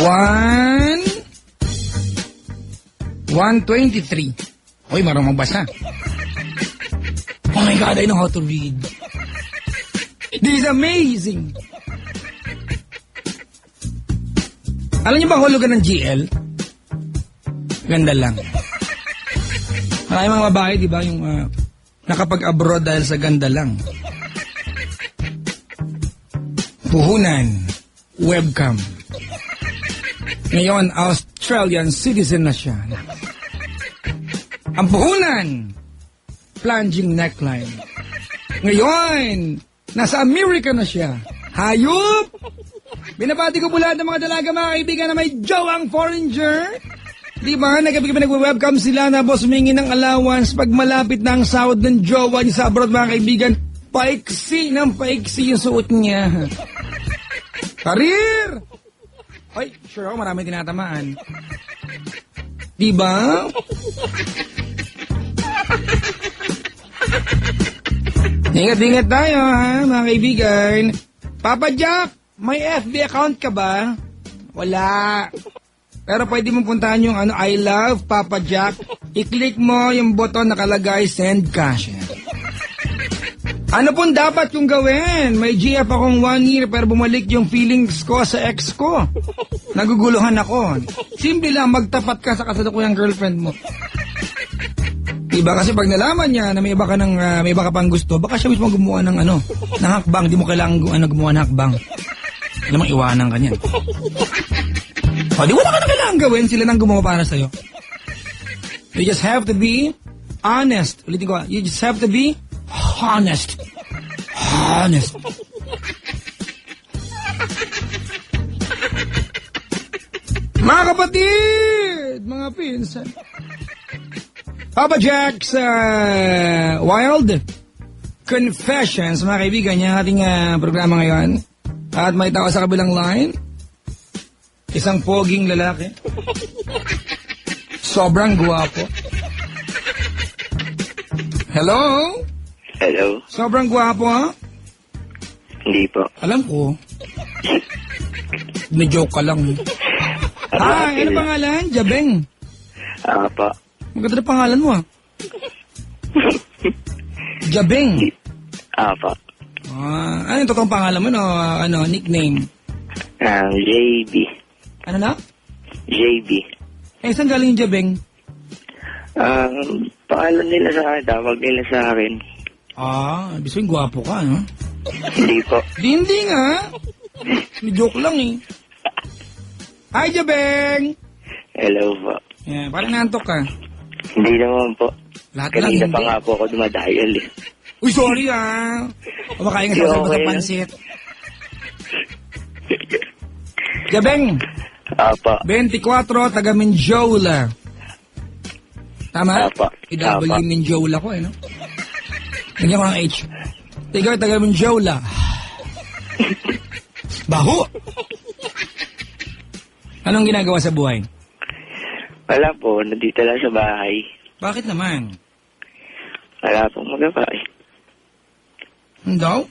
123. Uy, marunong magbasa. Oh my God, I know how to read. This is amazing. Alam niyo ba hulugan ng GL? Ganda lang. Maraming mga babae, di ba, yung nakapag-abroad dahil sa ganda lang. Puhunan, webcam. Ngayon, Australian citizen na siya. Ang puhunan, plunging neckline. Ngayon, nasa Amerika na siya. Hayop! Binabati ko po lahat ng mga dalaga, mga kaibigan na may jowang foreigner. Di ba? Nagkabig nag-webcam sila na boss humingi ng allowance pag malapit na ang sahod ng jowa niya sa abroad, mga kaibigan. Paiksi ng paiksi yung suot niya. Karir! Ay, sure ako maraming tinatamaan. Di ba? Ingat-ingat tayo, ha, mga kaibigan. Papa Jack, may FB account ka ba? Wala. Pero pwede mong puntahan yung I love Papa Jack. I-click mo yung button nakalagay send cash. Ano pong dapat kong gawin? May GF akong 1 year pero bumalik yung feelings ko sa ex ko. Naguguluhan ako. Simple lang, magtapat ka sa kasalukuyang girlfriend mo. Diba kasi pag nalaman niya na may iba ka pang gusto, baka siya mismo gumawa ng ng hakbang. Di mo kailangan gumawa ng hakbang. Alam mo, iwanan ka niyan. O, di wala ka na kailangan gawin. Sila nang gumawa para sa'yo. You just have to be honest. Ulitin ko, you just have to be honest. Honest. Mga kapatid, mga pinsan. Papa Jack's Wild Confessions, mga kaibigan niya, ating programa ngayon. At may tao sa kabilang line. Isang poging lalaki. Sobrang guwapo. Hello? Hello? Sobrang guwapo, ha? Hindi po. Alam ko. Ni-joke ka lang. Hi, ano pangalan? Jabeng. Pa. Maganda na pangalan mo, ha? Jabeng. Pa. Ano yung totoong pangalan mo, no? Nickname? JB. Ano na? JB. Saan galing yung Jabeng? Pangalan nila sa akin, tawag nila sa akin. Ibig sabihin, gwapo ka, no? Hindi po. Hindi nga. Ni-joke lang, eh. Hi, Jabeng! Hello po. Yeah, parang nantok ka. Hindi naman po. Lahat lang Kanina hindi. pa nga po ako dumadial eh. Uy, sorry, Kumakain nga sa Okay sa pansit. Jabeng! Pa. 24, taga Minjola. Tama? Apa. I-W Minjola ko, no? Lagyan ko ng H. Ikaw, taga Minjola. Baho! Anong ginagawa sa buhay? Wala po, nandito lang sa bahay. Bakit naman? Wala pong magawa eh. Daw?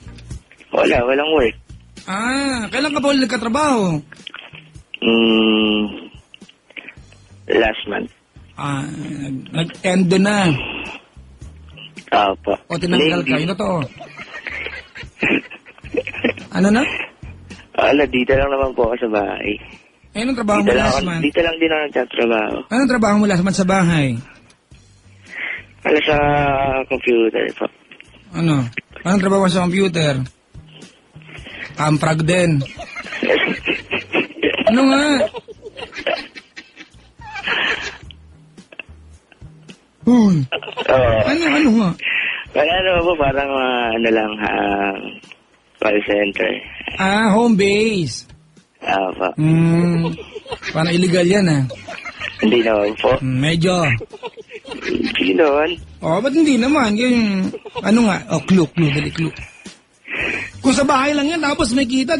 Walang work. Kailan ka ba ulit nagkatrabaho? Last month. Nag-endo na. Pa. O tinanggal ka, yun totoo. Ano na? Wala, dito lang naman po ako sa bahay. Anong trabaho mo last month? Dito lang din ako nagtatrabaho. Anong trabaho mo last month sa bahay? Wala sa computer po. Ano? Anong trabaho mo sa computer? Kamprag din. Ano nga? Ano nga? Wala naman po, parang call center. Home base. Pa. Parang illegal yan, Hindi naman po. Medyo. Hindi naman. Ba't hindi naman? Ano nga? Clue, dali clue. Kung sa bahay lang yan, tapos may kita,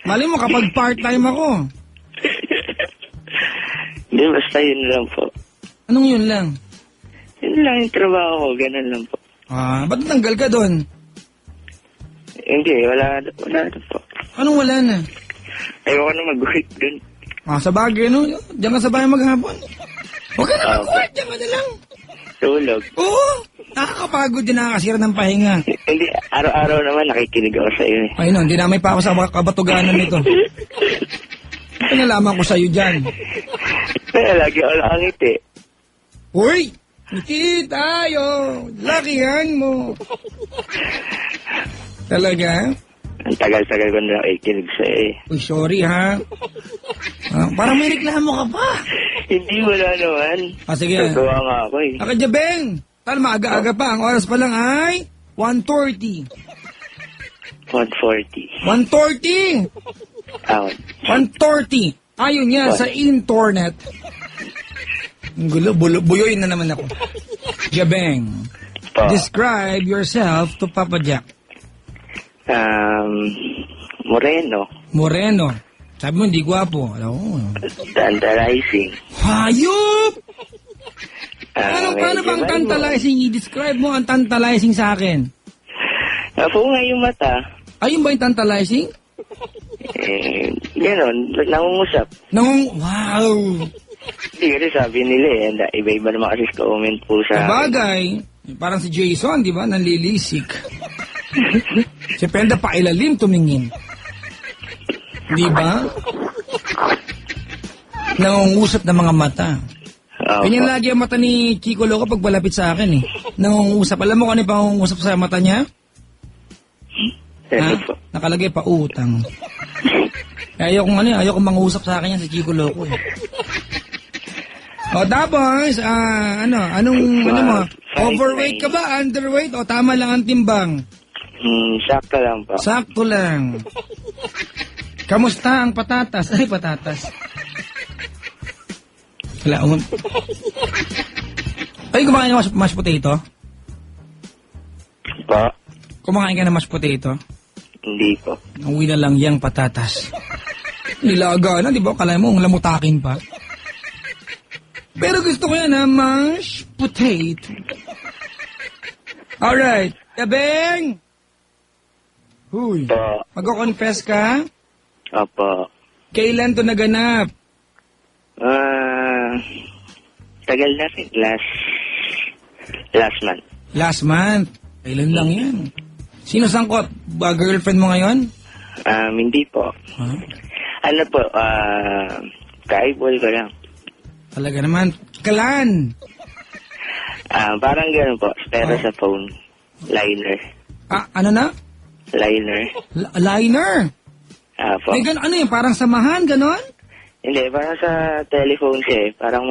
mali mo kapag part-time ako. Hindi, basta yun lang po. Anong yun lang? Yun lang yung trabaho ko, ganun lang po. Ba't natanggal ka doon? Hindi, wala na po. Anong wala na? Ayoko na mag-work dun. Sa bagay, no? Diyan ka sa bahay maghapon. Huwag ka na mag-court, diyan ka na lang. Tulog. Oo, nakakapagod din, nakakasira ng pahinga. Hindi, araw-araw naman nakikinig ako sa iyo eh. Ay, no, dinamay pa ako sa kabatuganan nito. Pinalaman ko sa'yo dyan. Kaya lagi ako nakangiti. Uy! Ngiti tayo! Lakihan mo! Talaga? Ang tagal-tagal ko na nakikinig sa iyo eh. Uy, sorry ha. Parang may reklamo ka pa. Hindi, wala naman. Sige. Totoo nga ako eh. Akadjabeng! Talma, aga-aga pa. Ang oras pa lang ay 1:30. 140. 1:30! Out. 1:30. Ayun yan, sa internet. Ang gulo, buyoy na naman ako. Jabeng, Po. describe yourself to Papa Jack. Moreno. Moreno. Sabi mo, hindi gwapo. Alam ko. Tantalizing. Hayop! Paano medyo bang malmo. tantalizing? I-describe mo ang tantalizing sa akin. Napunga yung mata. Ayun ba yung tantalizing? Ganon, nangungusap. Wow! Hindi kasi sabi nila eh, iba-iba naman kasi comment po sa Sabagay, parang si Jason, di ba? Nanlilisik. Si Penda pa ilalim tumingin. Di ba? Nangungusap ng mga mata. Opo. Ganyan lagi ang mata ni Chico Loco pag palapit sa akin eh. Nangungusap. Alam mo kung ano yung pangungusap sa mata niya? Ano po? Nakalagay pa utang. Ayokong mangusap sa akin yan si Chico Loco eh. O tapos, anong mo? Overweight ka ba? Underweight? O tama lang ang timbang? Sakto lang po. Sakto lang. Kamusta ang patatas? Ay, patatas. Wala. Ay, kumakain ka ng mashed potato? Po? Kumakain ka ng mashed potato? Hindi po. Uwi na lang yang patatas. Nilaga na, di ba? Kala mo, ang lamutakin pa. Pero gusto ko yan, ha? Mashed potato. Alright. Tabeng! Huy. Po. Magko-confess ka? Opo. Kailan to naganap? Tagal na rin. Last month. Last month. Kailan lang yan? Sino sangkot? Girlfriend mo ngayon? Hindi po. Huh? Ano po, kaibol ko lang. Talaga naman. Kalan! Parang gano'n po, pero sa phone. Liner. Ano na? Liner. Liner? Po. May ano yun? Parang samahan, ganon? Hindi, parang sa telephone siya eh. Parang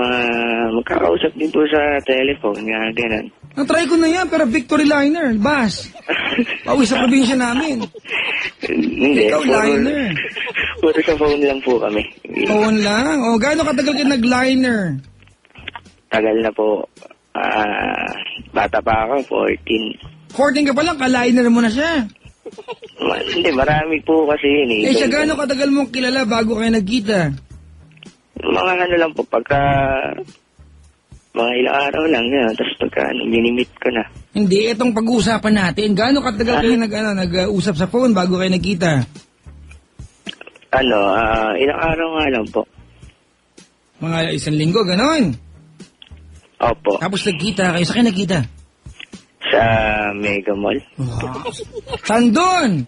magkakausap din po sa telephone, nga gano'n. Natry ko na yan, pero victory liner. Bas. Pauwi sa probinsya namin. Hindi. Ikaw liner. Puro sa phone lang po kami. Phone lang? O, gaano katagal ka nag-liner? Tagal na po. Bata pa ako, 14. 14 ka pa lang, ka-liner mo na siya. Hindi, marami po kasi yun eh. Siya gaano katagal mong kilala bago kayo nagkita? Mga ano lang po, pagka mga ilang araw lang yan, tapos pagka minimit ko na. Hindi, itong pag-uusapan natin. Gaano katagal kayo nag-usap sa phone bago kayo nagkita? Ilang araw nga lang po. Mga 1 linggo, ganon. Opo. Tapos nagkita kayo. Sa kayo nagkita? Sa Mega Mall. Wow. Saan doon?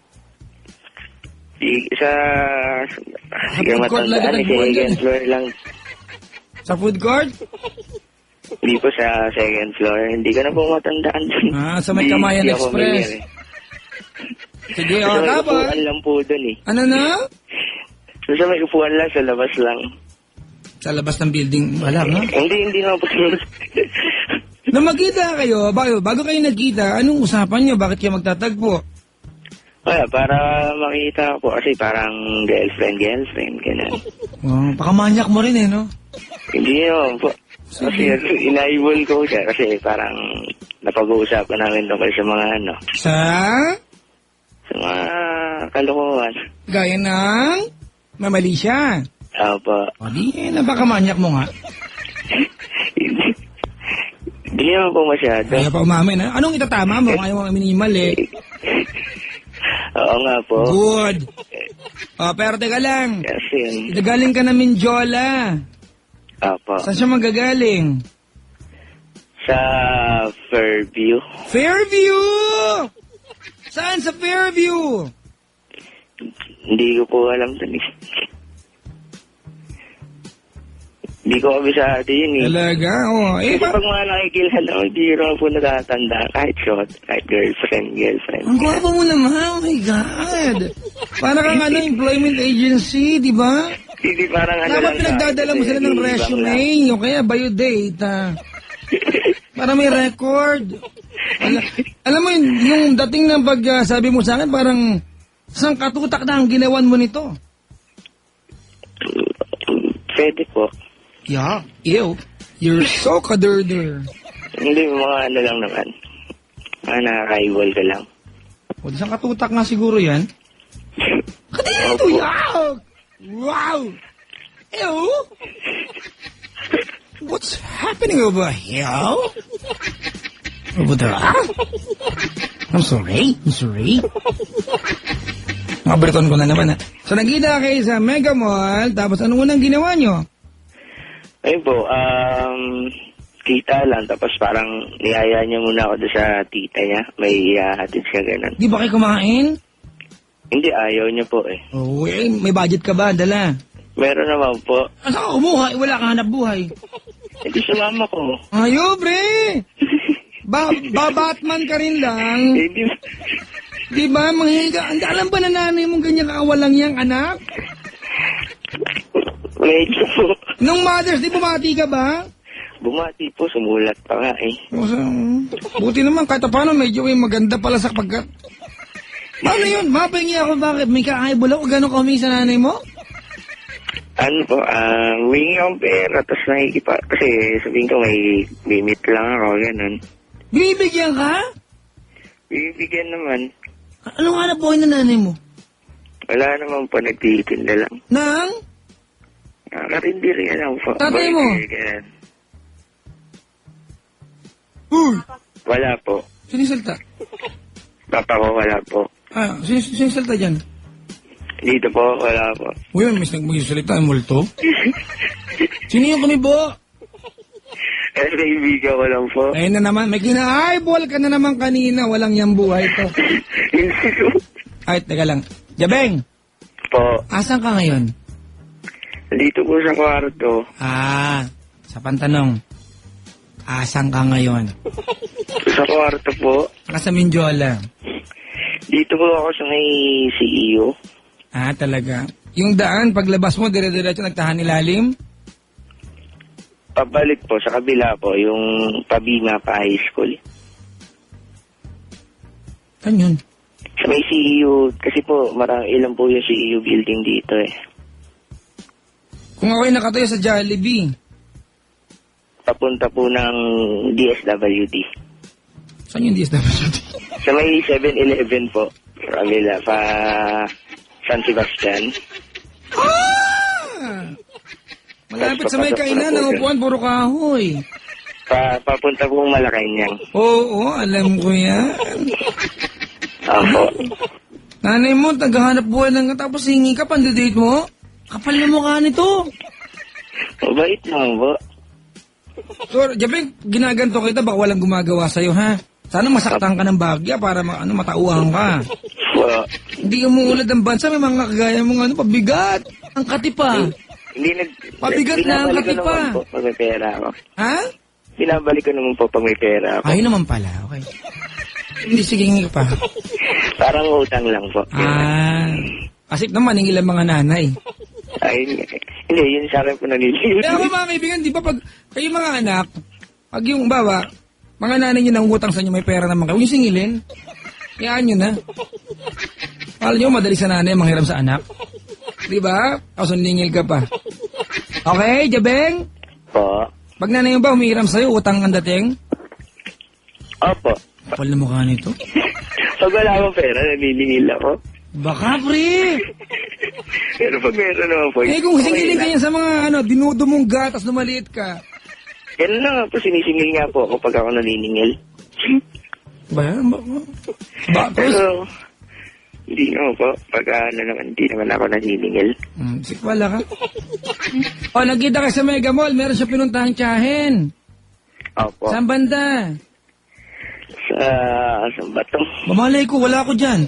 Sa food court lang matandaan, kita buwan second dyan. floor lang. Sa food court? Hindi po sa second floor. Hindi ko na po matandaan dun. Sa may Kamayan Hindi ako Express. familiar eh. Sige, Sa may tapos? upuan lang po dun eh. Ano na? Sa may upuan lang, sa labas lang. Sa labas ng building. Wala, no? Hindi naman po. Nung magkita kayo, bago kayo nagkita, anong usapan nyo? Bakit kayo magtatagpo? Kaya, para makita ko po. Kasi parang girlfriend, gano'n. Wow, pakamanyak mo rin eh, no? Hindi naman po. Kasi inaibol ko siya. Kasi parang napag-uusapan namin tungkol sa mga Sa mga kalokohan. gaya ng mamali siya. Opo. O di, napakamanyak mo nga. Hindi naman po masyado. Kaya pa umamin, ha? Anong itatama mo? Ayaw mo minimal eh. Oo nga po. Good. pero teka lang. Kasi yun. Galing ka na Mindiola. Opo. Saan siya magagaling? Sa Fairview. Fairview! Saan sa Fairview? Hindi ko po alam dun eh. Hindi ko kabisado yun eh. Talaga? Oh, Kasi pag mga nakikilala ko, hindi ko naman po natatanda. Kahit shot, kahit girlfriend. Ang gwapo mo naman, oh my God. Para kang employment agency, di ba? Hindi parang ano Dapat lang. pinagdadala mo sila ng resume, o kaya biodata. Para may record. Alam mo yun, yung dating ng sabi mo sa akin, parang isang katutak na ang ginawan mo nito. Pwede po. Yeah, ew. You're so kaderder. Hindi, mga ano lang naman. Mga nakakaibol ka lang. O, isang katutak nga siguro yan. Kadito, yaw! Wow! Ew! What's happening over here? Over there? I'm sorry. Mabalikan ko na naman. So, nagkita kayo sa Mega Mall, tapos anong unang ginawa nyo? Ayun po, kita lang. Tapos parang niyaya niya muna ako doon sa tita niya. May ihahatid siya ganun. Di ba kayo kumain? Hindi, ayaw niya po eh. Oh, may budget ka ba? Dala. Meron naman po. Asa ka kumuha? Wala kang hanap buhay. Hindi sa mama ko. Ayo, bre! Batman ka rin lang. Hindi. Di ba, manghiga? Alam ba na nanay mong ganyan kaawalang yang anak? Medyo po. Nung Mother's Day, bumati ka ba? Bumati po, sumulat pa nga eh. Buti naman, kahit paano, medyo maganda pala sa pagkat. Paano yun? Mapahingi ako, bakit? May kakaibol ako, gano'n kami sa nanay mo? Ano po, wingi akong pera, tapos nakikipa, kasi sabihin ko may limit lang ako, ganun. Binibigyan ka? Bibigyan naman. Anong hanap buhay na nanay mo? Wala naman po, nagtitinda lang. Nang? Karindiri lang po. Tatay mo? Ganun. Uy! Wala po. Sinisalta? Papa ko wala po. Sinisalta dyan? Dito po, wala po. Uy, mas nagmagsalita ang multo. Sino yung kumibo? Kaibigan ko lang po. Ayun na naman, may kina-eyeball ka na naman kanina, walang yang buhay to. Ay, teka lang. Jabeng, Po. asan ka ngayon? Dito po sa kwarto. Sa pantanong. Asan ka ngayon? Sa kwarto po. Sa Mindiola. Dito po ako sa may CEO. Talaga. Yung daan, paglabas mo, dire-diretso nagtahan ilalim? Pabalik po, sa kabila po, yung Pabina pa high school. Saan yun? Sa may CEO, kasi po, ilan po yung CEO building dito eh. Kung ako'y nakatayo sa Jollibee. Papunta po ng DSWD. Saan yung DSWD? Sa may 7-Eleven po, sa kabila, pa San Sebastian. Malapit sa may kainan, ang upuan, puro kahoy. Papunta po Malacanang. Oo, alam ko yan. Opo. Nanay mo, tagahanap buhay ng tapos hingi ka, pandidate mo? Kapal na mukha nito. Mabait naman po. So, Jabeng, ginaganto kita, baka walang gumagawa sa'yo, ha? Sana masaktan ka ng bagya para matauhan ka. Po. Hindi ka muulad ng bansa, may mga kagaya mong pabigat. Ang katipa. Hindi Pabigat na ang binabalik ko katipa. naman po pag may pera ako. Ha? Binabalik ko naman po pag may pera ako. Ayun naman pala, okay. Hindi, sige nga pa. Parang utang lang po. Asip naman yung ilang mga nanay. Ay, hindi, yun sa akin po naniliw. Kaya ako mga kaibigan, di ba pag kayo mga anak, pag yung bawa, mga nanay nyo nang utang sa inyo, may pera naman kayo, huwag nyo singilin. Kayaan nyo na. Alam nyo, madali sa nanay, manghiram sa anak. Di ba? Tapos ningil ka pa. Okay, Jabeng? Po. Pag nanay mo ba humihiram sa'yo, utang ang dating? Opo. Kapal na mukha nito. Pag wala akong pera, naniningil ako. Baka, pre! Pero pag meron naman po. Kung singilin ka yan sa mga dinudo mong gatas na maliit ka. Yan na nga po, sinisingil nga po ako pag ako naniningil. Ba yan? Ba? Pero, Hindi naman po. Hindi naman ako naniningil. Sikwala ka. O, nagkita ka sa Mega Mall, meron siya pinuntahang tiyahin. Opo. Saan banda? Saan ba to? Mamalay ko, wala ako dyan.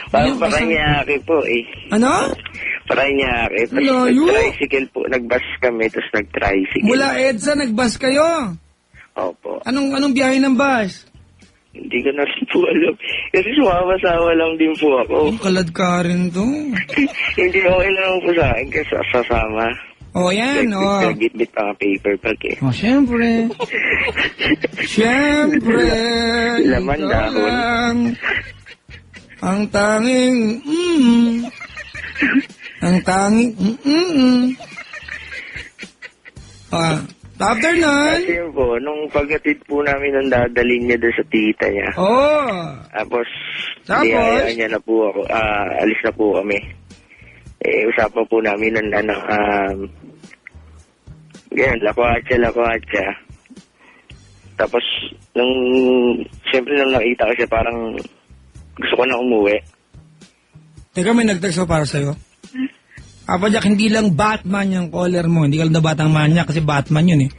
Parang Ayun, Paranaque po eh. Ano? Paranaque. Tapos Malayo. nag-tricycle po. Nag-bus kami, tapos nag-tricycle. Mula EDSA, nag-bus kayo. Opo. Anong biyahe ng bus? Hindi ko na rin po alam. Kasi sumama-sama lang din po ako. Ang kalad ka rin to. Hindi okay lang po sa akin kasi sasama. O, yan, o. Nag-git-bit pa ang paper bag eh. O, syempre. Syempre. Laman ikaw dahon. lang. Ang tanging, Ang tanging, after nun. Kasi yun po, nung pagkatid po namin ng dadalhin niya doon sa tita niya. Tapos, niyaya niya na po ako. Alis na po kami. Usapan po namin ng ganyan, lakwatsa. Tapos, siyempre nung nakita ko siya, parang gusto ko na umuwi. Teka, may nag-text ko para sa'yo. Papa Jack, hindi lang Batman yung caller mo. Hindi ka lang na Batang Manya kasi Batman yun eh.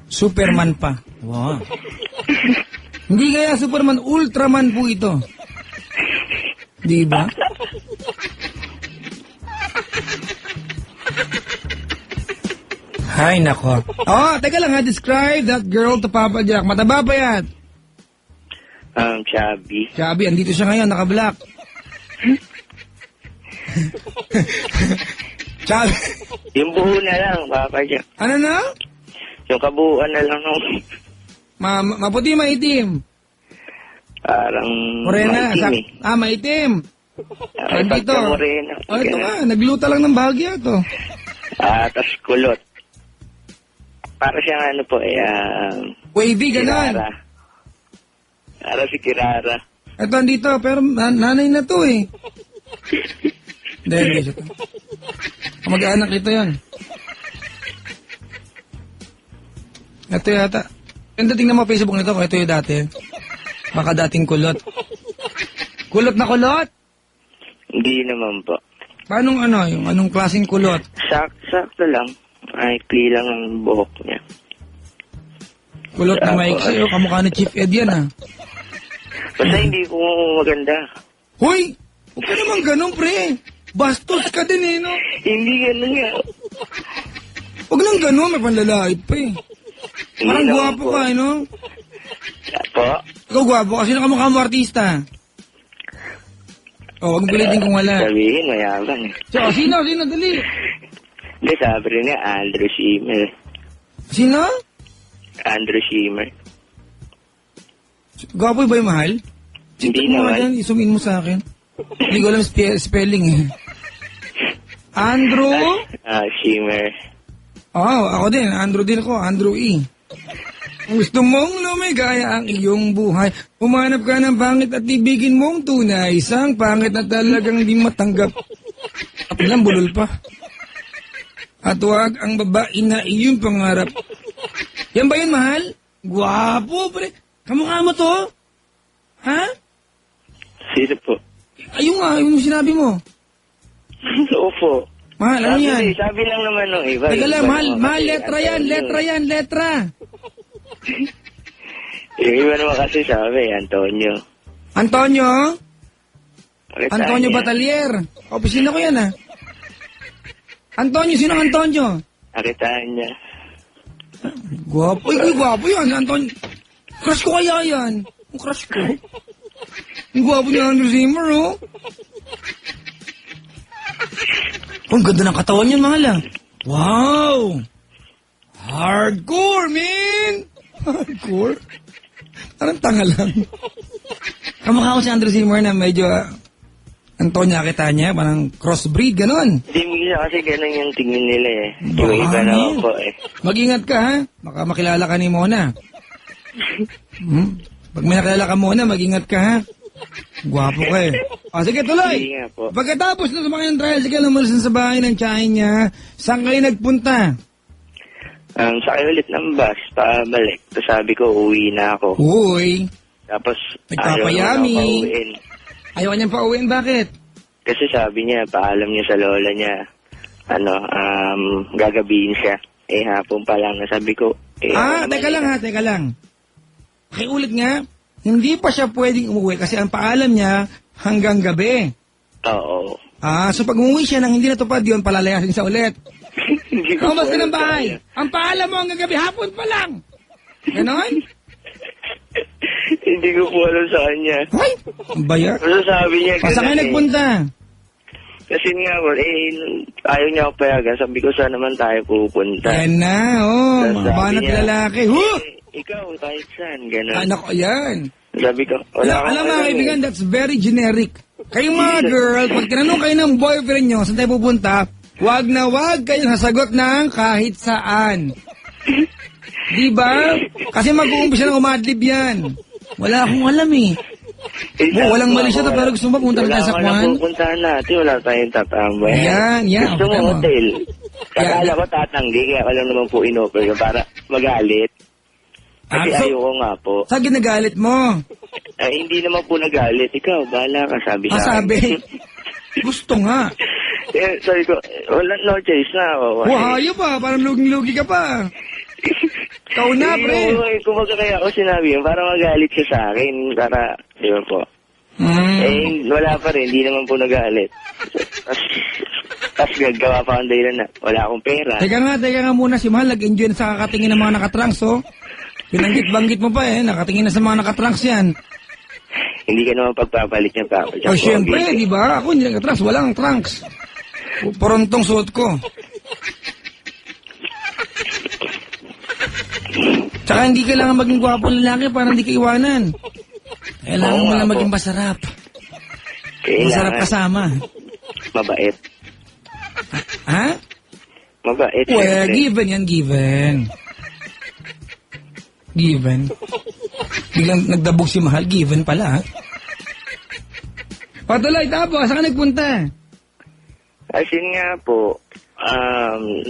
Superman pa. Wow. Hindi kaya Superman, Ultraman po ito. Di ba? Hay nako. Teka lang ha, describe that girl to Papa Jack. Mataba pa yan. Chubby. Chubby, andito siya ngayon, naka-black. Chubby. Yung buo na lang, Papa Jack. Ano na? Yung kabuuan na lang ng... Maputi, maitim. Parang Morena. maitim eh. Maitim. Andito. Morena. Ito nga, nagluta lang ng bahagya to. Tas kulot. Para siyang ano po Wavy, ganon. Kirara. Para si Kirara. Ito, andito, pero nanay na to eh. Hindi siya to. Mag-aanak ito yan. Ito yata. Yung dating na mga Facebook nito, ito yung dati. Baka dating kulot. Kulot na kulot? Hindi naman po. Paano yung anong klaseng kulot? Sakto lang. Maikli lang ang buhok niya. Kulot na maiksi, kamukha ni Chief Ed yan ah. Basta hindi ko maganda. Hoy! Huwag ka naman ganun, pre. Bastos ka din eh, no? Hindi ganun nga. Huwag lang ganun, may panlalait pa eh. Parang Hindi gwapo naman po. ka eh, no? Po? Ikaw gwapo kasi nakamukha mo artista. Huwag mo pilitin kung wala. Sabihin, mayabang eh. So, sino, dali. Hindi, sabi rin nga, Andrew Schimmer. Sino? Andrew Schimmer. Gwapo ba yung mahal? Hindi mo nga naman. dyan, isungin mo sa akin. Hindi ko alam spelling eh. Andrew? Schimmer. Ako din. Andrew din ako. Andrew E. Kung gusto mong lumigaya ang iyong buhay, umanap ka ng pangit at ibigin mong tunay. Isang pangit na talagang di matanggap. At ilang bulol pa. At huwag ang babae na iyong pangarap. Yan ba yun, mahal? Gwapo, pre. Kamukha mo to? Ha? Sino po? Ayun nga, yung sinabi mo. Opo. Mahal, ano yan? Sabi lang naman nung iba. Teka lang, Iba mahal, naman mahal, kasi, letra yan. Yung iba naman kasi sabi, Antonio. Antonio? Pakita Antonio niya. Batalier. Opisina ko yan ah. Antonio, sino ang Antonio? Pakitaan niya. Gwapo, gwapo yan, Antonio. Crush ko kaya yan. Ang crush ko. Ang gwapo ni Andrew Zimmer, oh. Ang ganda ng katawan niya, mahal ah. Wow! Hardcore, man! Hardcore? Parang tanga lang. Kamukha ko si Andrew Zimmer na medyo Antonia kita niya, parang crossbreed, ganon. Hindi mo kasi ganun yung tingin nila eh. Yung Bakit? iba naman po eh. Mag-ingat ka, ha? Baka makilala ka ni Mona. Pag may nakilala ka Mona, mag-ingat ka, ha? Gwapo ka eh. Sige, tuloy. Hindi nga po. Pagkatapos na sumakay ng tricycle, umalis na sa bahay ng tiyahin niya, saan kayo nagpunta? Sakay ulit ng bus, pabalik. Tapos sabi ko, uwi na ako. Uy, Tapos, nagpapayami. ayaw naman ako pauwiin. Ayaw niyang pauwiin, bakit? Kasi sabi niya, paalam niya sa lola niya, gagabihin siya. Hapon pa lang. Sabi ko, teka lang. Pakiulit nga, hindi pa siya pwedeng umuwi kasi ang paalam niya hanggang gabi. Oo. So pag umuwi siya nang hindi natupad yun, palalayasin siya ulit. Hindi ko Mas ka ng bahay. Ang paalam mo hanggang gabi, hapon pa lang. Ganon? Hindi ko po alam sa kanya. Ay, ang baya. Kasi sabi niya, Saan kayo nagpunta? Kasi nga po, ayaw niya ako payagan. Sabi ko, saan naman tayo pupunta? Yan na, mga banat lalaki. Ikaw, kahit saan, gano'n. Anak ko yan. Sabi ko, Alam mga kaibigan, that's very generic. Kayong mga girl, pag tinanong kayo ng boyfriend nyo, saan tayo pupunta, wag na wag kayo nasagot ng kahit saan. Diba? Kasi mag-uumpisa ng umadlib yan. Wala akong alam eh. Walang mali siya, pero gusto mo ba pumunta tayo sa Kwan? Wala ko pupuntahan natin, wala tayong tatambay. Yan. Gusto mo hotel. Kakala ko tatanggi, kaya alam naman po in-offer ka para magalit. Kasi ayoko nga po. Saan ginagalit mo? Hindi naman po nagalit. Ikaw, bahala ka, sabi sa akin. Sabi? Gusto nga. Sabi ko, wala, no choice na. Hayo pa, parang luging-lugi ka pa. Ikaw na, pre. Kumbaga kaya ako sinabi yun, para magalit siya sa akin. Para, di ba po? Wala pa rin, hindi naman po nagalit. Tapos gagawa pa ang dahilan na wala akong pera. Teka nga muna si Mahal, nag-enjoy na sa kakatingin ng mga nakatranks, Binanggit-banggit mo pa nakatingin na sa mga nakatranks yan. Hindi ka naman pagpapalit niya pa. Siyempre, di ba? Ako hindi nakatrunks, walang trunks. Porontong suot ko. Tsaka hindi kailangan maging gwapong lalaki para hindi ka iwanan. Kailangan mo lang maging masarap. Masarap kasama. Mabait. Ha? Mabait. Well, given yan, given. Biglang nagdabog si Mahal, given pala, ha? Patuloy, tapos, saan ka nagpunta? Asin nga po,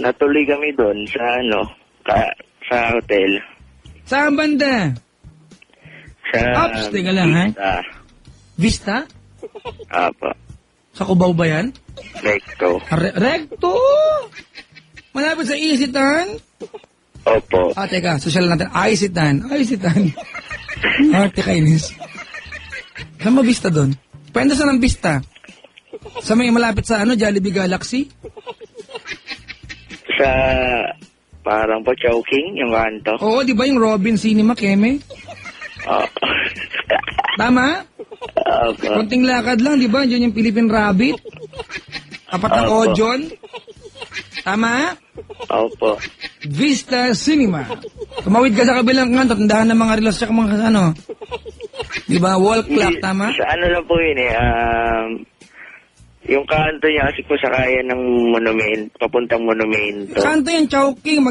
natuloy kami doon sa sa hotel. Saan banda? Sa teka lang, ha? Vista? Apa. Sa Cubao ba yan? Recto. Recto? Malapit sa Isitan? Opo. Teka, social natin. Isitan. Arte kainis. Saan ba Vista doon? Pwede saan ang Vista? Sa may malapit sa Jollibee Galaxy? Sa parang po Chowking, yung kanto. Oo, di ba yung Robin Cinema, Keme? Tama? Opo. Konting lakad lang, di ba? Diyan yung Philippine Rabbit. Tapat ng Ojon. Tama? Opo. Vista Cinema. Tumawid ka sa kabilang kanto, tandahan ng mga relos sa mga di ba? Wall clock, tama? Sa lang po yun yung kanto niya kasi po sa kaya ng papuntang monumento. Kanto yung Chowking,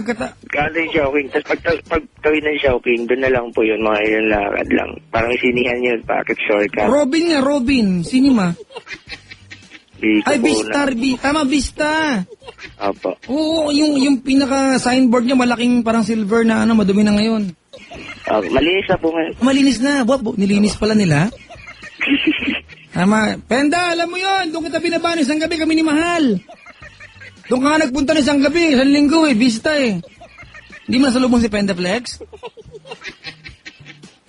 Kanto yung Chowking. Tapos pagtawid ng Chowking, doon na lang po yun, mga ilang lakad lang. Parang isinihan yun, pocket shortcut. Robin Cinema. Vista. Tama, Vista. Opo. Oo, yung pinaka-signboard niya, malaking parang silver na madumi na ngayon. Malinis na po ngayon. Malinis na. Nilinis pala nila. Tama. Penda, alam mo yon, doon kita binabaan isang gabi kami ni Mahal. Doon ka nagpunta ng isang gabi, isang linggo Vista Hindi mo nasalubong si Penda Flex?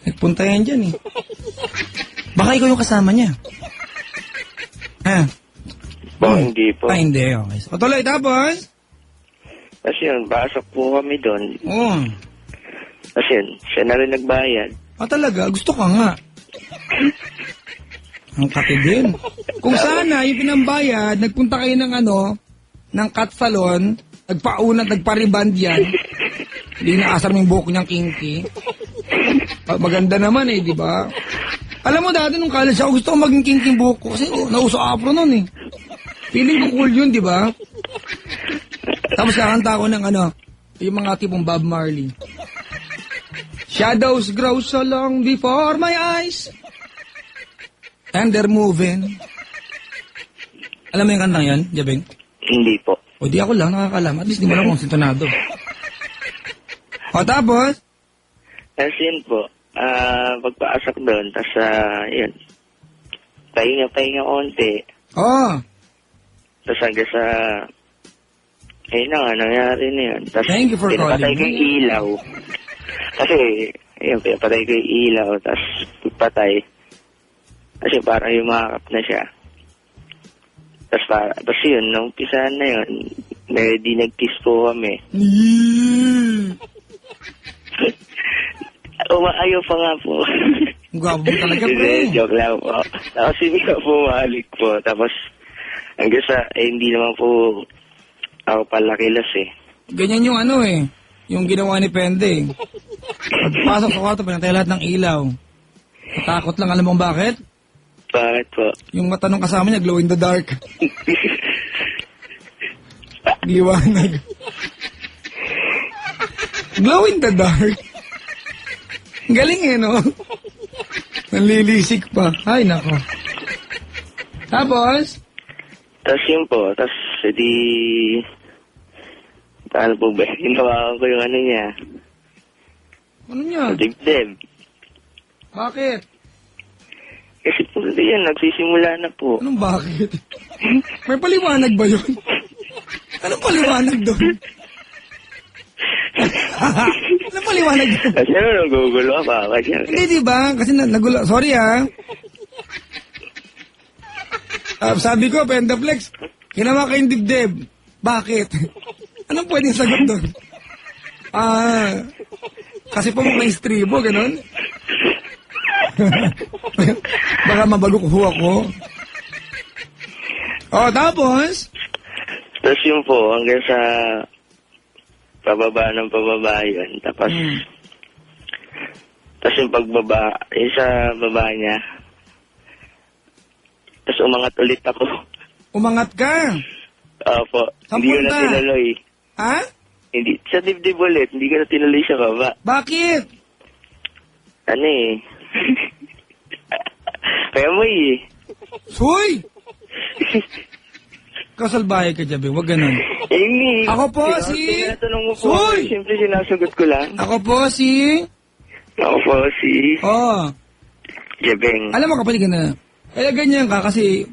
Nagpunta yan dyan Baka ikaw yung kasama niya. Hindi po. Hindi. Okay. Patuloy, tapos? Kasi yun, pasok po kami doon. Oo. Kasi yun, siya na rin nagbayad. Talaga? Gusto ka nga. Ang kati din. Kung sana, yung pinambayad, nagpunta kayo ng ng cut salon, nagpa-reband yan. Hindi naasar yung buhok niyang kinky. Maganda naman di ba? Alam mo dati nung college ako, gusto ko maging kinky buhok ko kasi nauso afro nun Feeling ko cool yun, di ba? Tapos kakanta ko ng yung mga tipong Bob Marley. Shadows grow so long before my eyes. And they're moving. Alam mo yung kantang yan, Jabeng? Hindi po. Di ako lang, nakakalam. At least di mo lang kung sintonado. Tapos? Kasi yun po, pagpaasak doon, tapos yun, pahinga konti. Oh, Tapos hanggang sa, ayun na nga, nangyari na yun. Tapos Thank you for pinapatay calling ko yung ilaw. Kasi, ayun, pinapatay ko yung ilaw, tapos patay. Kasi parang yumakap na siya. Tapos yun, nung umpisahan na yun, di nag-kiss po kami. Ayaw pa nga po. Gwapo mo talaga, Hindi, pre. joke lang po. Tapos hindi ka po mahalik po. Tapos, hanggang sa, hindi naman po ako palakilas eh. Ganyan yung ano eh. Yung ginawa ni Pende. Pagpasok sa kwarto, pinatay lahat ng ilaw. Natakot lang, alam mo bakit? Bakit po? Yung mata nung kasama niya, glow in the dark. Liwanag. Glow in the dark. Galing eh, no? Nanlilisik pa. Ay, nako. Tapos? Tapos yun po, tapos di... Paano po ba? Hinawakan ko yung ano niya. Ano niya? Dibdib. Bakit? Kasi po yan, nagsisimula na po. Anong bakit? May paliwanag ba yun? Anong paliwanag doon? Anong paliwanag doon? Kasi ano, nagugulo ka pa. Hindi, di ba? Kasi nagulo. Sorry, ha? Sabi ko, Pendaflex, hinawa kayong dibdib. Bakit? Anong pwedeng sagot doon? Kasi po mukhang istribo, ganun? Baka mabago ko ako. Oh, tapos? Tapos yun po, hanggang sa pababa ng pababa yun. Tapos, tapos yung pagbaba, yung sa baba niya. Tapos umangat ulit ako. Umangat ka? Opo, Saan hindi ko na punta? tinuloy. Ha? Hindi, sa dibdib ulit, hindi ko na tinuloy sa baba. Bakit? Ano eh. Kaya mo eh. Suy! Kasalbahe ka, Jabe. Huwag ganun. Hindi. Ako po si... Tinatanong mo po. Soy! Siyempre sinasagot ko lang. Ako po si... Ako po si Oh. Jebeng. Alam mo, kapatid ka na. Kaya ganyan ka kasi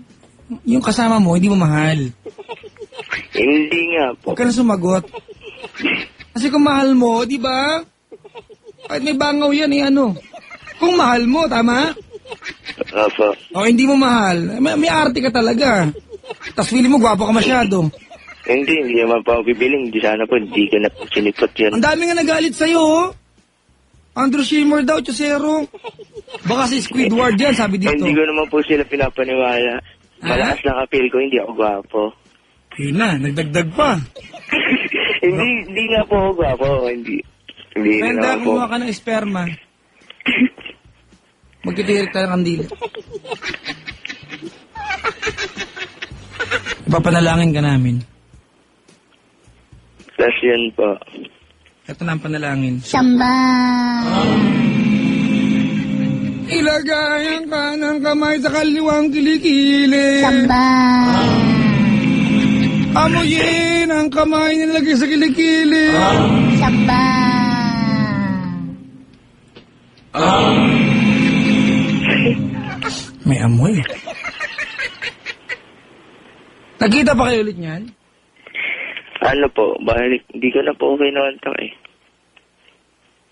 yung kasama mo, hindi mo mahal. Hindi nga po. Huwag ka na sumagot. Kasi kung mahal mo, di ba? Kahit may bangaw yan, eh ano. Kung mahal mo, tama? Opo. O hindi mo mahal, may arte ka talaga. Tapos feeling mo, gwapo ka masyado. Hindi naman po ako bibiling. Hindi sana po, hindi ko na po sinipot Ang yan. dami nga nagalit sa'yo, oh. Andrew Shimmer daw, Chusero. Baka si Squidward yan, sabi dito. Hindi ko naman po sila pinapaniwala. Malakas lang appeal ko, hindi ako gwapo. Yun na, nagdagdag pa. Hindi nga po ako gwapo. Hindi na Penda, naman po. kumuha ka ng esperma. Magtitirik tayo ng kandila. Ipapanalangin ka namin. Tapos yun po. Ito na ang panalangin. Samba. Ilagay ang kanang kamay sa kaliwang kilikili. Samba. Amuyin ang kamay nilagay sa kilikili. Samba. May amoy. Nagkita pa kayo ulit niyan? Ano po, balik, hindi ko na po kinontak eh.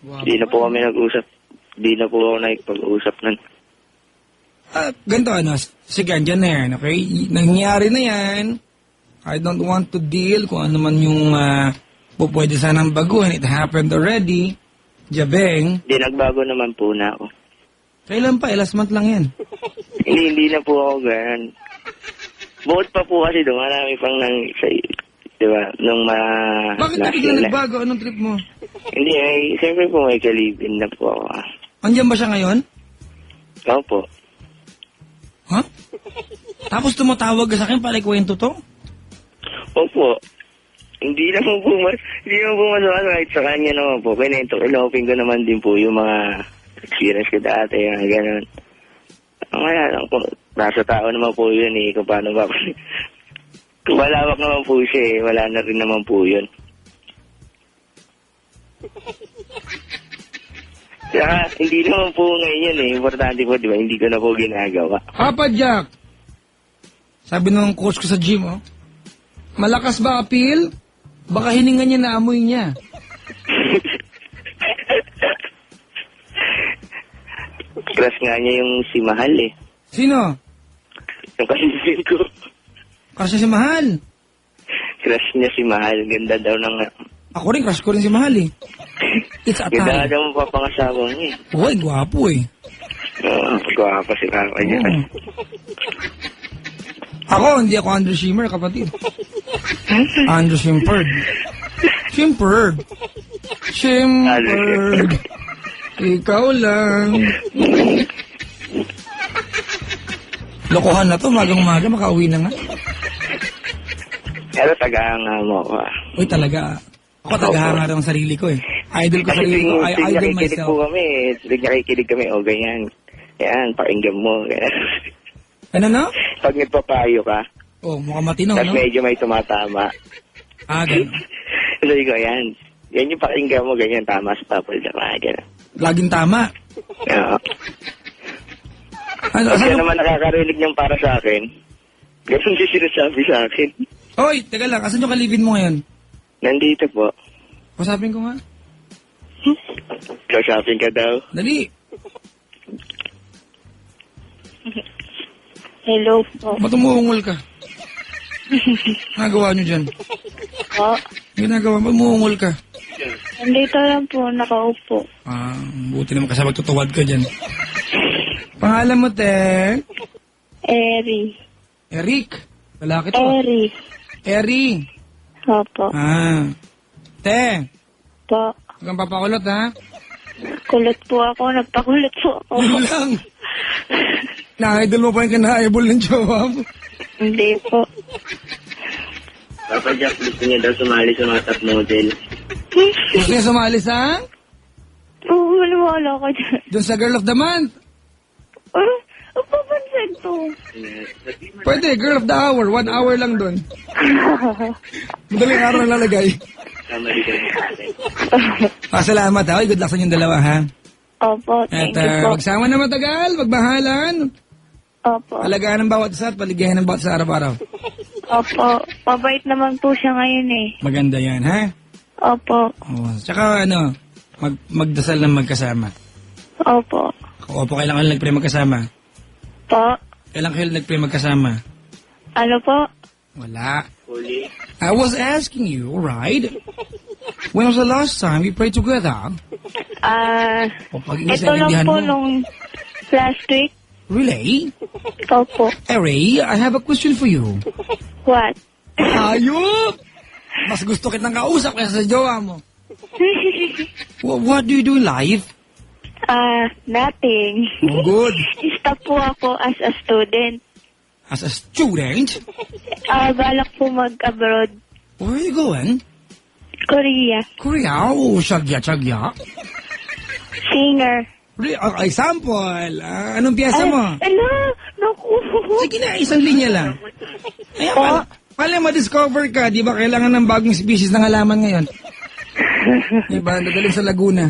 Hindi na po kami nag-usap. Hindi na po ako nakipag-usap nun. Ganito ano, sige, andyan na yan, okay? Nangyari na yan. I don't want to deal kung ano man yung pwede sanang baguhin. It happened already. Jabeng. Hindi, nagbago naman po na ako. Kailan pa? Last month lang yan. Hindi na po ako ganyan. Bukod pa po kasi doon, marami pang nang, di ba, nung Bakit na bigla nagbago? Anong trip mo? Hindi, siyempre po may kalibin na po ako. Andiyan ba siya ngayon? Oo po. Ha? Tapos tumatawag ka sa akin para ikwento to? Opo. Hindi naman po masama kahit sa kanya naman po. Kinopin ko naman din po yung mga experience ko dati, mga ganun. Wala lang po. Nasa tao naman po yun eh, kung paano ba. Kung malawak naman po siya eh, wala na rin naman po yun. Saka, hindi naman po ngayon yun eh. Importante po, di ba? Hindi ko na po ginagawa. Papa Jack, sabi ng coach ko sa gym, oh, malakas ba appeal? Baka hininga niya na amoy niya. Crush nga niya yung si Mahal eh. Sino? Yung kaibigan ko. Crush niya si Mahal. Crush niya si Mahal. Ganda daw ng... Ako rin, crush ko rin si Mahal eh. It's a Ganda tie. daw mo papangasawa niya eh. Uy, gwapo eh. Gwapa si Papa niya. Oo. Ako, hindi ako Andrew Shimmer, kapatid. Andrew Shimford. Shimford. Shimford. Ikaw lang. Lokohan na to, magang-maga, makauwi na nga. Pero tagahanga mo ako ah. Uy, talaga. Ako tagahanga rin ang sarili ko eh. Idol ko Kasi sarili ko. I idol nakikinig myself. po kami eh. Tuwing nakikinig kami, o ganyan. Yan, pakinggan mo. Ganyan. Ano no? Pag nagpapayo ka, Oh, mukhang matino, tapos no? medyo may tumatama. Ganun. Sabi ko, yan. Yan yung pakinggan mo, ganyan, tama sa tapos na ganyan. Laging tama. Oo. Ano, Pag asan yan naman nakakarinig niyang para sa akin, ganun din sinasabi sa akin. Oy, teka lang, asan yung kalibin mo ngayon? Nandito po. Pasapin ko nga. Shopping ka daw. Dali. Hello po. Ba't umuungol ka? Nagawa nyo dyan? Po. Ginagawa, ba't umuungol ka? Nandito lang po, nakaupo. Buti naman kasi magtutuwad ka dyan. Pangalan mo, te? Eri. Eric. Lalaki to. Eri. Eri. Opo. Te. Po. Huwag kang papakulot, ha? Kulot po ako, nagpakulot po ako. Yun lang. Na-idol mo pa yung kina-eyeball ng jowa mo. Hindi po. Papa Jack, gusto niya daw sumali sa mga top model. Gusto niya sumali sa? Oo, maniwala ka dyan. Doon sa Girl of the Month. Ang papansin to. Pwede, Girl of the Hour. 1 hour lang doon. Madaling araw na lalagay. Kamali ka na natin. Salamat, ha? Good luck sa inyong dalawa, ha? Opo, At thank you po. magsama na matagal, magbahalan. Opo. Alagaan ng bawat isa at paligayan ng bawat isa araw-araw. Opo. Pabait naman po siya ngayon eh. Maganda yan, ha? Opo. Oh, tsaka magdasal ng magkasama. Opo. Opo, kailangan nagpray magkasama. Po. Kailan kayo nagpray magkasama? Ano po? Wala. Huli. I was asking you, right? When was the last time we prayed together? O Ito lang po nung last week. Really? Opo. Eri, I have a question for you. What? Ayop! Mas gusto kitang kausap kaysa sa jowa mo. What do you do in life? Nothing. Oh, good. Stop po ako as a student. As a student, Balak po mag-abroad. where are you going? Korea. Korea? Oh, shagya. Singer. Example, anong piyesa mo? Ala, naku. Sige na, isang linya lang. Ayan, pala ma-discover ka, di ba kailangan ng bagong species ng halaman ngayon? Di ba, dadalhin sa Laguna.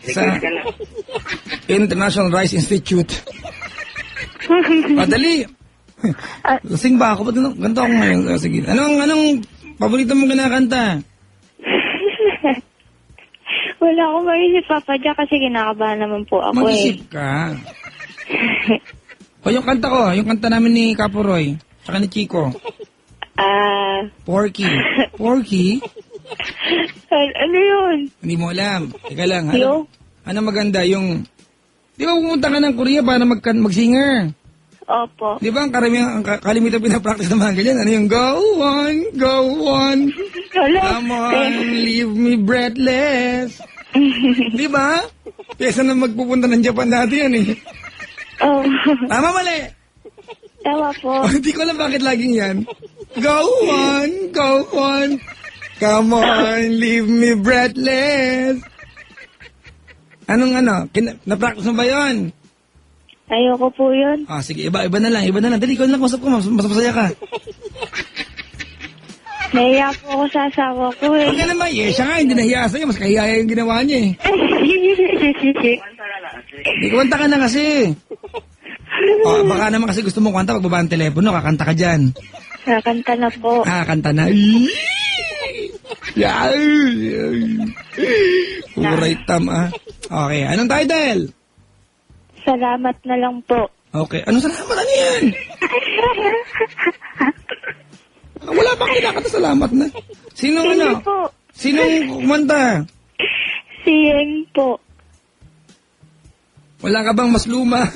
Sa International Rice Institute. Padali. Lasing ba ako? Ba't ganito ako ngayon? Sige. Anong paborito mong kinakanta? Wala akong maisip, Papa Jack, kasi kinakabahan naman po ako Mag-isip ka. O yung kanta ko, yung kanta namin ni Caporoy, tsaka ni Chico. Porky. Porky? Ano yun? Hindi mo alam. Teka lang. Yo? Ano maganda? Yung... Di ba pumunta ka ng Korea para mag-singer? Opo. Di ba ang kalimitan pinapractice ng mga ganyan? Ano yung go on, Wala. come on, leave me breathless. Di ba? Kesa na magpupunta ng Japan dati yan eh. Oh. Tama, mali. Tama po. Hindi ko alam bakit laging yan. Go on, come on, leave me breathless. Anong na-practice mo ba yun? Ayoko po yun. Sige, iba na lang. Dali, ikaw na lang, kusap ko, mas masaya ka. Nahiya po ako sa asawa ko eh. Huwag ka naman, siya nga, hindi nahiya sa'yo. Mas kahiya yung ginawa niya eh. Hindi, kumanta ka na kasi. Baka naman kasi gusto mong kanta, pagbaba ang telepono, kakanta ka dyan. Kakanta na po. Kanta na. Uray tam Okay, anong title? Salamat na lang po. Okay, anong salamat? Ano yan? Wala pa kayo nakata, salamat na. Sinong Hindi ano? po. Sinong kumanta? Si Yeng po. Wala ka bang mas luma?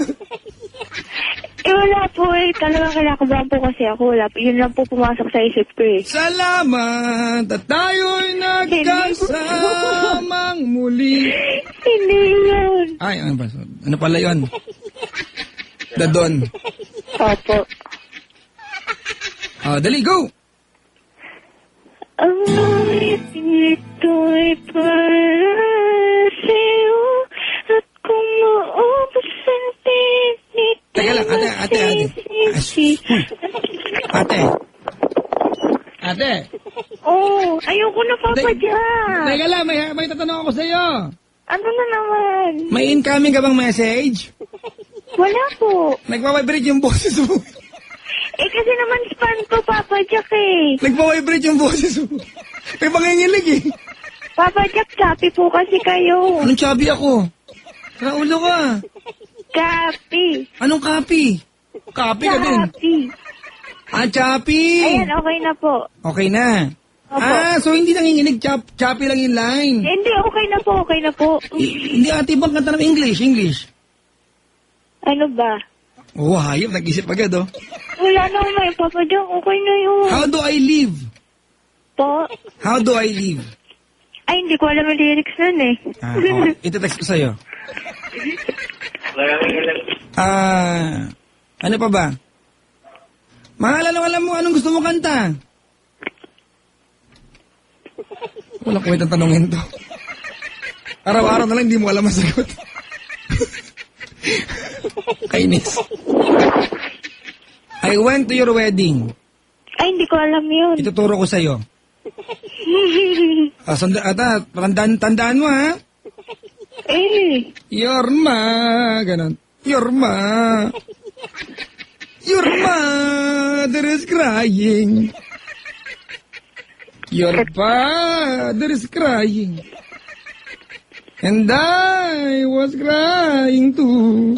Wala po eh. Talagang kinakabahan po kasi ako. Wala po. Yun lang po pumasok sa isip ko eh. Salamat at tayo'y nagkasamang muli. Hindi yun. Ay, ano ba? Ano pala yun? Dadon. Opo. Dali, go! Ito'y para sa'yo at kung maubos ang tinig. Teka lang, ate. Ate. Oh, ayoko na papadyan. Teka lang, may tatanong ako sa'yo. Ano na naman? May incoming ka bang message? Wala po. Nagpa-vibrate yung boses mo. Kasi naman spam ko, Papa Jack eh. Nagpa-vibrate yung boses mo. May pangingilig eh. Papa Jack, choppy po kasi kayo. Anong chubby ako? Raulo ka. Choppy. Anong copy? Copy ka din. Choppy. Choppy. Ayan, okay na po. Okay na. Opo. So hindi nanginginig, choppy lang yung line. Hindi, okay na po. Hindi ate bang kanta ng English? Ano ba? Oh, hayop, nag-isip agad oh. Wala na may Papa Jack, okay na yun. How do I live? Po? How do I live? Ay, hindi ko alam yung lyrics nun eh. Okay. Ito-text ko sa'yo. Ano pa ba? Mahal, alam mo, anong gusto mo kanta? Walang kwentang tanongin to. Araw-araw na lang, hindi mo alam ang sagot. Kainis. I went to your wedding. Ay, hindi ko alam yun. Ituturo ko sa'yo. Tandaan mo ha. Yorma. Ganon. Yorma. Your mother is crying. Your father is crying. And I was crying too.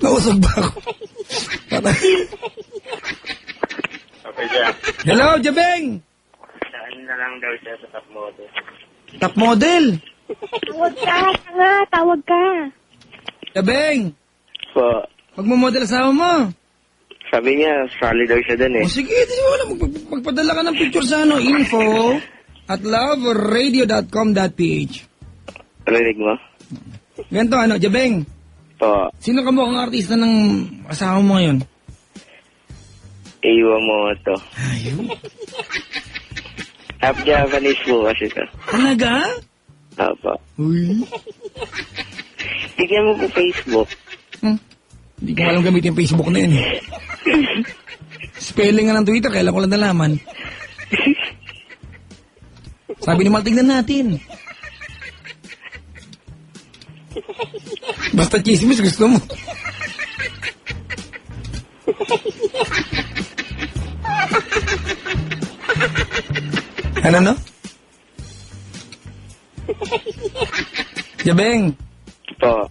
Nausog ba ako? Hello, Jabeng! Saan na lang daw siya sa top model? Top model? Tawag ka. Jabeng! Po. Magmamodel asawa mo. Sabi niya, sali daw siya dun eh. O sige, di mo alam. Magpadala ka ng picture sa info@loveradio.com.ph. Rinig mo? Ganito, Jabeng? Po. Sino ka mo ang artista ng asawa mo ngayon? Iwa mo to. Ayun. Half Japanese po kasi to. Talaga? Opo. Uy. Tignan mo po Facebook. Hindi ko alam gamitin yung Facebook na yun. Spelling nga ng Twitter, kailan ko lang nalaman. Sabi ni Mal, tignan natin. Basta chismis, gusto mo. Ano no? Jabeng. Po.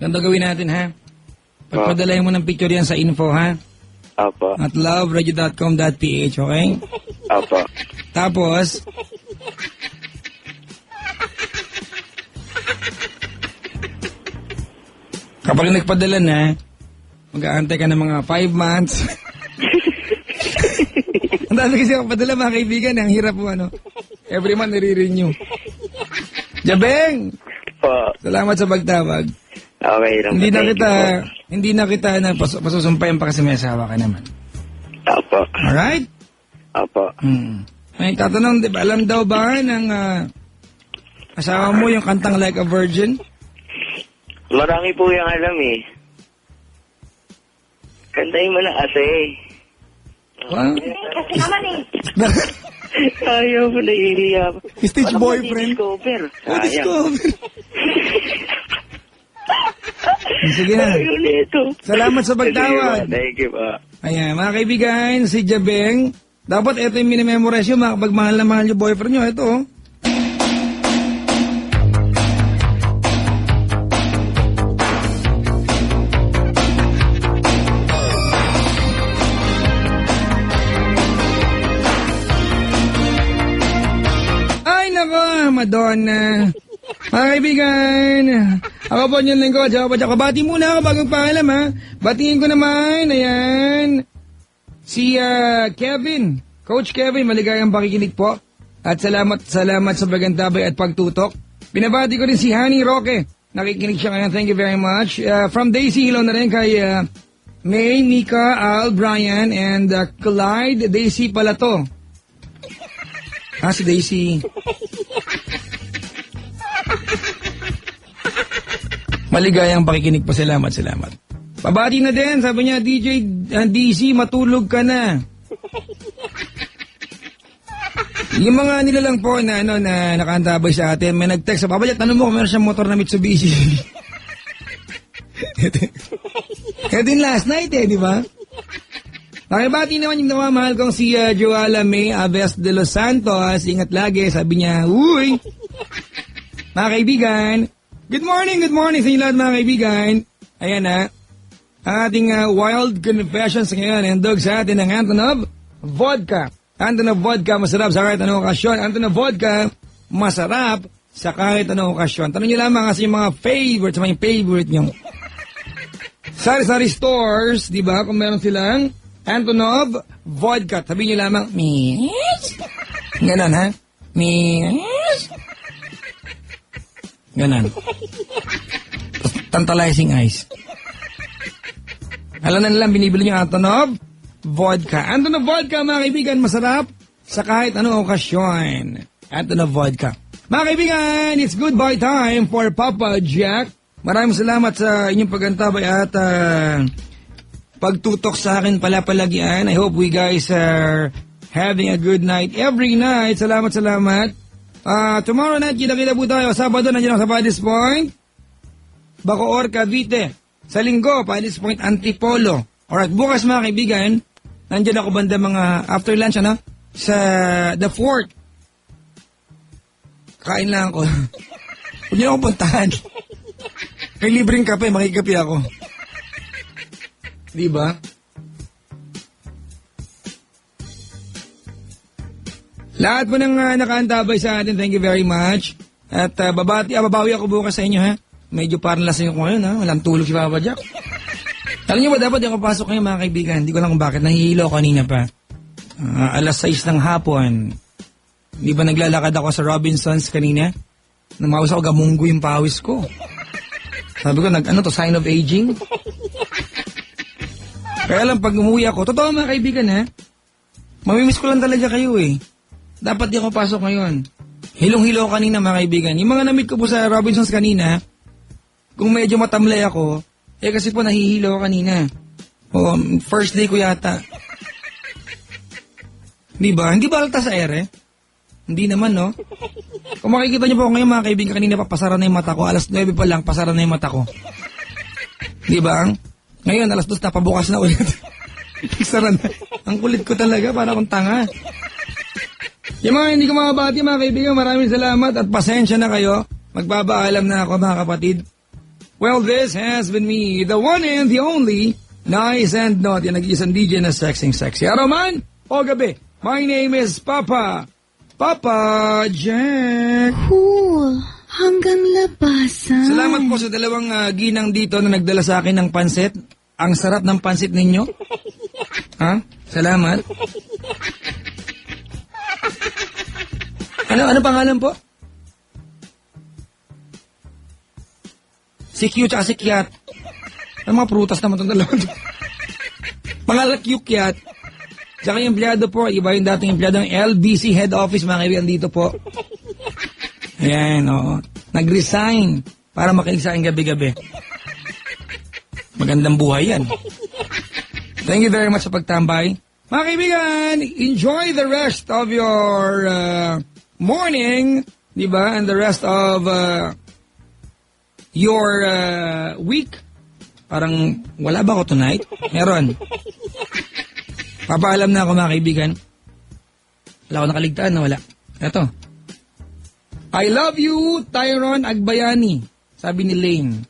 Ganito gawin natin ha. Pagpadalayan mo ng picture yan sa info ha. Opo. At loveradio.com.ph, okay? Opo. Tapos, kapag nagpadala na, mag-aantay ka ng mga 5 months. Ang dami kasi ako padala mga kaibigan, ang hirap po every month nire-renew. Jabeng! Po. Salamat sa pagtawag. Okay lang. Hindi na kita pasusumpayan pa kasi may asawa ka naman. Opo. Alright? Opo. Ay, tatanong, di ba, alam daw ba ng asawa mo yung kantang Like a Virgin? Marami po yung alam eh. Kantahin mo na kasi. Wow. Kasi naman eh. Ayaw mo, naiiya pa. Stage boyfriend. Discover. Oh, discover. Sige na. Ayaw nito. Salamat sa pagtawag. Thank you pa. Ayan, mga kaibigan, si Jabeng. Dapat ito yung minimemorize nyo, pag mahal na mahal yung boyfriend nyo. Ito, oh. Ay, nako, Madonna. Mga kaibigan, ako po yung lingkod. Bati muna ako bagong paalam, ha. Batingin ko naman, ayan. Si Kevin, Coach Kevin, maligayang pakikinig po. At salamat sa pagantabay at pagtutok. Binabati ko rin si Honey Roque. Nakikinig siya ngayon. Thank you very much. From Daisy, hello na rin kay May, Mika, Al, Brian, and Clyde. Daisy pala to. Si Daisy. Maligayang pakikinig po. Salamat. Pabati na din, sabi niya, DJ DC, matulog ka na. Yung mga nilalang po na, na nakaantabay sa atin, may nag-text, Papa, tanong mo kung meron siyang motor na Mitsubishi. Ito yung last night di ba? Nakibati naman yung namamahal kong si Joala May Aves de Los Santos. Ingat lagi, sabi niya, uy! Mga kaibigan, good morning sa inyo lahat mga kaibigan. Ayan ang ating wild confessions ngayon. Handog sa atin ng Antonov Vodka. Antonov Vodka, masarap sa kahit anong okasyon. Antonov Vodka, masarap sa kahit anong okasyon. Tanong nyo lamang kasi yung mga favorite nyo. Sari-sari stores, di ba? Kung meron silang Antonov Vodka. Sabihin nyo lamang, Miss? Ganon, ha? Miss? Ganon. Tantalizing eyes. Alam na nilang binibili niyo Antonov Vodka. Antonov Vodka, mga kaibigan, masarap sa kahit anong okasyon. Antonov Vodka. Mga kaibigan, it's goodbye time for Papa Jack. Maraming salamat sa inyong pagantabay at pagtutok sa akin palagian. I hope we guys are having a good night every night. Salamat. Tomorrow night, kita-kita po tayo. Sabado, nandiyan ako sa Paddy's Point. Bacoor, Cavite. Sa linggo, Paddy's Point, Antipolo. Alright, bukas mga kaibigan, nandiyan ako banda mga after lunch, sa The Fort. Kain lang ako. Huwag niyo ako puntahan. May libreng kape, makikape ako. Diba? Lahat po ng nakaantabay sa atin, thank you very much. At babawi ako bukas sa inyo, ha? Medyo parang lasing ako ngayon, ha? Walang tulog si Papa Jack. Alam niyo ba, dapat yung kapasok ngayon, mga kaibigan. Hindi ko lang kung bakit. Nahihilo kanina pa. Alas 6 ng hapon. Di ba naglalakad ako sa Robinsons kanina? Namawas ako, gamunggo yung pawis ko. Sabi ko, sign of aging? Kaya lang, pag umuwi ako, totoo mga kaibigan, ha? Mamimiss ko lang talaga kayo, eh. Dapat di ako pasok ngayon. Hilong-hilo kanina, mga kaibigan. Yung mga namit ko po sa Robinsons kanina, kung medyo matamlay ako, kasi po nahihilo ako kanina. First day ko yata. Diba? Hindi ba alta sa ere? Hindi naman, no? Kung makikita niyo po ngayon, mga kaibigan, kanina pa pasara na yung mata ko. Alas 9 pa lang, pasara na yung mata ko. Diba? Ngayon, alas 2 na, pabukas na ulit. Sara na. Ang kulit ko talaga, para akong tanga. Yung mga hindi ko makabati, mga kaibigan, maraming salamat at pasensya na kayo. Magbabaalam na ako, mga kapatid. Well, this has been me, the one and the only, nice and naughty, nag-iisang DJ na sexy. Araw man o gabi, my name is Papa Jack. Cool. Hanggang labasan. Salamat po sa dalawang ginang dito na nagdala sa akin ng pansit. Ang sarap ng pansit ninyo. Ha? Salamat. Ano pangalan po? Si Q tsaka si Kiat. Ang mga prutas naman itong dalawa. Mga Q-Kiat. Tsaka yung empleyado po, iba yung dating empleyado ng LBC Head Office, mga kaibigan dito po. Ayan, oo. Nag-resign para makinig sa akin gabi-gabi. Magandang buhay yan. Thank you very much sa pagtambay. Mga kaibigan, enjoy the rest of your morning, di ba? And the rest of your week. Parang, wala ba ako tonight? Meron. Papaalam na ako mga kaibigan. Wala ako nakaligtaan na wala. Eto. I love you, Tyron Agbayani. Sabi ni Lane.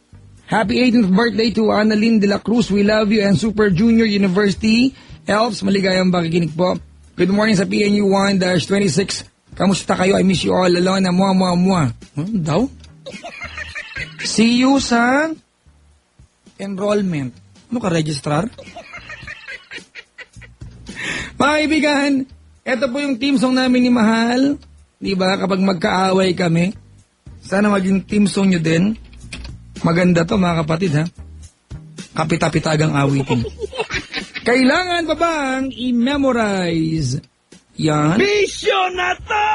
Happy 18th birthday to Annalyn de la Cruz. We love you and Super Junior University. Elves, maligayang pakikinig po. Good morning sa PNU 1-26. Kamusta kayo? I miss you all. Alone na mua. Daw? See you sa enrollment. Ano ka, registrar? Mga kaibigan, ito po yung team song namin ni Mahal. Diba? Kapag magkaaway kami, sana maging team song nyo din. Maganda to mga kapatid ha. Kapita-pitagang awitin. Kailangan pa bang i-memorize yan? Bisyo na to!